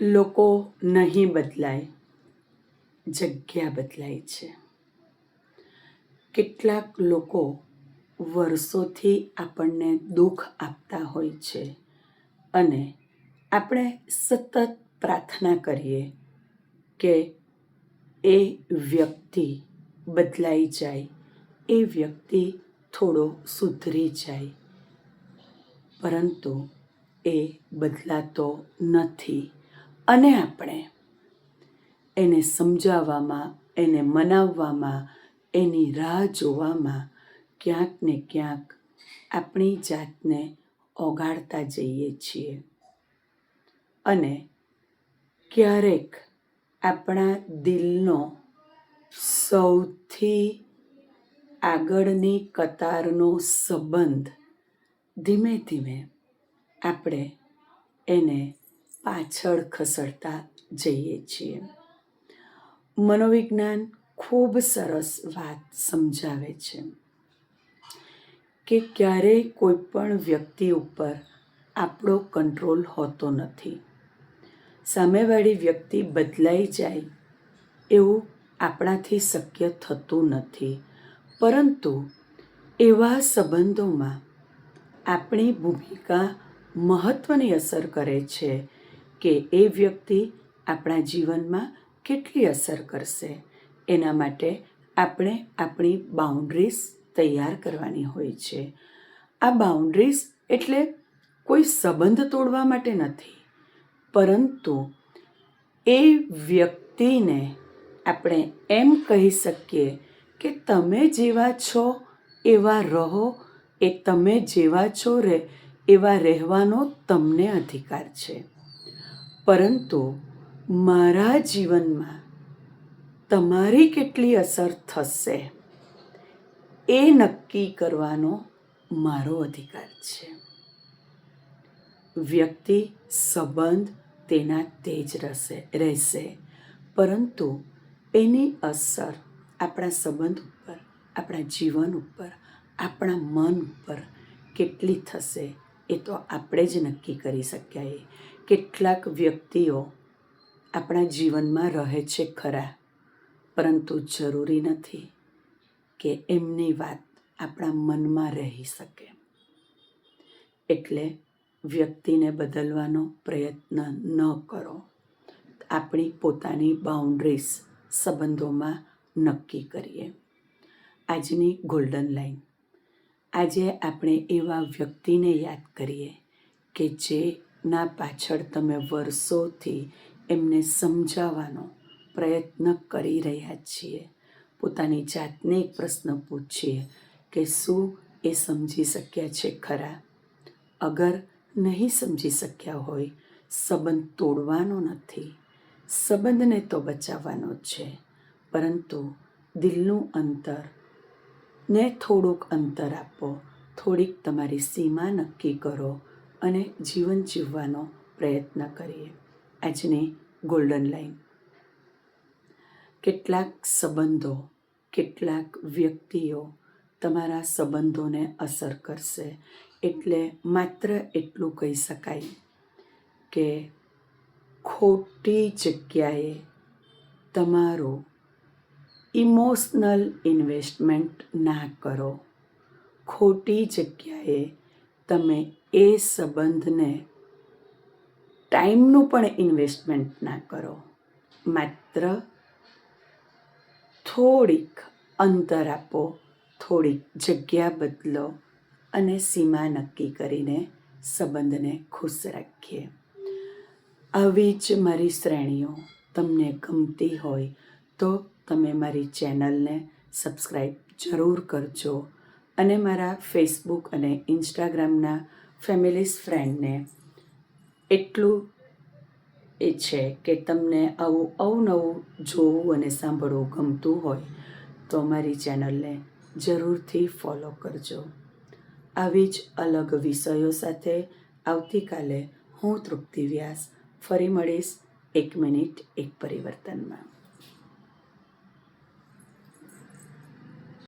લોકો નહીં બદલાય, જગ્યા બદલાય છે. કેટલાક લોકો વર્ષોથી આપણને દુઃખ આપતા હોય છે અને આપણે સતત પ્રાર્થના કરીએ કે એ વ્યક્તિ બદલાઈ જાય, એ વ્યક્તિ થોડો સુધરી જાય, પરંતુ એ બદલાતો નથી અને આપણે એને સમજાવવામાં, એને મનાવવામાં, એની રાહ જોવામાં ક્યાંક ને ક્યાંક આપણી જાતને ઓગાળતા જઈએ છીએ. અને ક્યારેક આપણા દિલનો સૌથી આગળની કતારનો સંબંધ ધીમે ધીમે આપણે એને પાછળ ખસેડતા જઈએ છીએ. મનોવિજ્ઞાન ખૂબ સરસ વાત સમજાવે છે કે ક્યારેય કોઈ પણ વ્યક્તિ ઉપર આપણો કંટ્રોલ હોતો નથી. સામેવાળી વ્યક્તિ બદલાઈ જાય એવું આપણાથી શક્ય થતું નથી, પરંતુ એવા સંબંધોમાં આપણી ભૂમિકા મહત્ત્વની અસર કરે છે કે એ વ્યક્તિ આપણા જીવનમાં કેટલી અસર કરશે. એના માટે આપણે આપણી બાઉન્ડ્રીઝ તૈયાર કરવાની હોય છે. આ બાઉન્ડ્રીઝ એટલે કોઈ સંબંધ તોડવા માટે નથી, પરંતુ એ વ્યક્તિને આપણે એમ કહી શકીએ કે તમે જેવા છો એવા રહો, એ તમે જેવા છો એવા રહેવાનો તમને અધિકાર છે, પરંતુ મારા જીવનમાં તમારી કેટલી અસર થશે એ નક્કી કરવાનો મારો અધિકાર છે. વ્યક્તિ, સંબંધ તેના તે જ રહેશે, પરંતુ એની અસર આપણા સંબંધ ઉપર, આપણા જીવન ઉપર, આપણા મન ઉપર કેટલી થશે એ તો આપણે જ નક્કી કરી શક્યા. કેટલાક વ્યક્તિઓ આપણા જીવનમાં રહે છે ખરા, પરંતુ જરૂરી નથી કે એમની વાત આપણા મનમાં રહી શકે. એટલે વ્યક્તિને બદલવાનો પ્રયત્ન ન કરો. આપણી પોતાની બાઉન્ડ્રીઝ સંબંધોમાં નક્કી કરીએ. આજની ગોલ્ડન લાઈન. આજે આપણે એવા વ્યક્તિને યાદ કરીએ કે જેના પાછળ તમે વર્ષોથી એમને સમજાવવાનો પ્રયત્ન કરી રહ્યા છીએ. પોતાની જાતને એક પ્રશ્ન પૂછીએ કે શું એ સમજી શક્યા છે ખરા? અગર નહીં સમજી શક્યા હોય, સંબંધ તોડવાનો નથી, સંબંધને તો બચાવવાનો છે, પરંતુ દિલનું અંતર ને થોડુંક અંતર આપો, થોડીક તમારી સીમા નક્કી કરો અને જીવન જીવવાનો પ્રયત્ન કરીએ. આજની ગોલ્ડન લાઈન. કેટલાક સંબંધો, કેટલાક વ્યક્તિઓ તમારા સંબંધોને અસર કરશે. એટલે માત્ર એટલું કહી શકાય કે ખોટી જગ્યાએ તમારું ઇમોશનલ ઇન્વેસ્ટમેન્ટ ના કરો. ખોટી જગ્યાએ તમે એ સંબંધને ટાઈમનું પણ ઇન્વેસ્ટમેન્ટ ના કરો. માત્ર થોડીક અંતર આપો, થોડીક જગ્યા બદલો અને સીમા નક્કી કરીને સંબંધને ખુશ રાખીએ. આવી જ મારી શ્રેણીઓ તમને ગમતી હોય તો તમે મારી ચેનલને સબસ્ક્રાઈબ જરૂર કરજો અને મારા ફેસબુક અને ઇન્સ્ટાગ્રામના ફેમિલીઝ ફ્રેન્ડને એટલું એ છે કે તમને આવું અવનવું જોવું અને સાંભળવું ગમતું હોય તો મારી ચેનલને જરૂરથી ફોલો કરજો. આવી જ અલગ વિષયો સાથે આવતીકાલે હું તૃપ્તિ વ્યાસ ફરી મળીશ. 1 મિનિટ એક પરિવર્તનમાં.